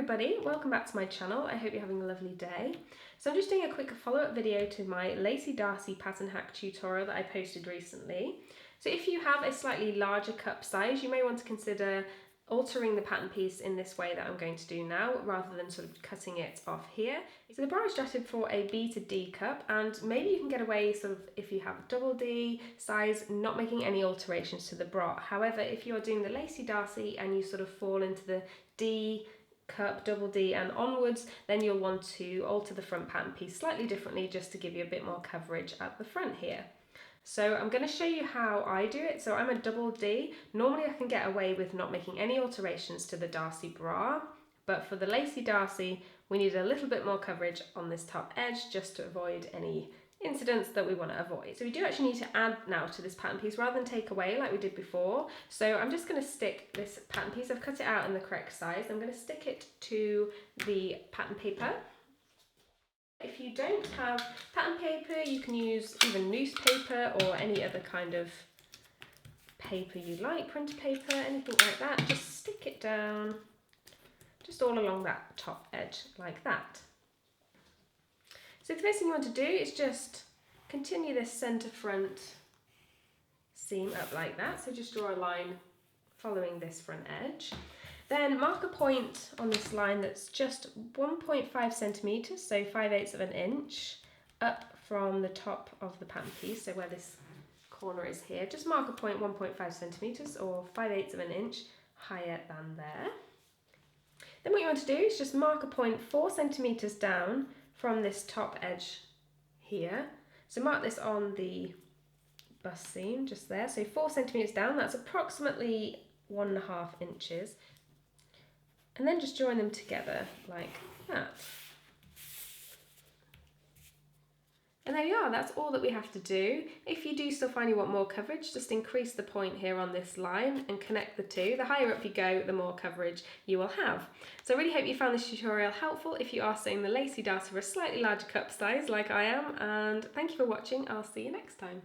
everybody, welcome back to my channel. I hope you're having a lovely day. So I'm just doing a quick follow-up video to my Lacy Darcey Pattern Hack tutorial that I posted recently. So if you have a slightly larger cup size, you may want to consider altering the pattern piece in this way that I'm going to do now, rather than sort of cutting it off here. So the bra is drafted for a B to D cup, and maybe you can get away sort of, if you have a double D size, not making any alterations to the bra. However, if you're doing the Lacy Darcey and you sort of fall into the D cup, double D and onwards, then you'll want to alter the front pattern piece slightly differently just to give you a bit more coverage at the front here. So I'm going to show you how I do it. So I'm a double D. Normally I can get away with not making any alterations to the Darcey bra, but for the Lacy Darcey we need a little bit more coverage on this top edge just to avoid any incidents that we want to avoid. So we do actually need to add now to this pattern piece rather than take away like we did before. So I'm just going to stick this pattern piece, I've cut it out in the correct size, I'm going to stick it to the pattern paper. If you don't have pattern paper, you can use even newspaper or any other kind of paper you like, printer paper, anything like that. Just stick it down, just all along that top edge like that. So the first thing you want to do is just continue this centre front seam up like that. So just draw a line following this front edge. Then mark a point on this line that's just 1.5 centimetres, so 5/8 of an inch, up from the top of the pattern piece, so where this corner is here. Just mark a point 1.5 centimetres or 5/8 of an inch higher than there. Then what you want to do is just mark a point 4 centimetres down from this top edge here. So mark this on the bust seam just there, so 4 centimetres down, that's approximately 1.5 inches. And then just join them together like that. And there you are, that's all that we have to do. If you do still find you want more coverage, just increase the point here on this line and connect the two. The higher up you go, the more coverage you will have. So I really hope you found this tutorial helpful if you are sewing the Lacy Darcey for a slightly larger cup size like I am, and thank you for watching. I'll see you next time.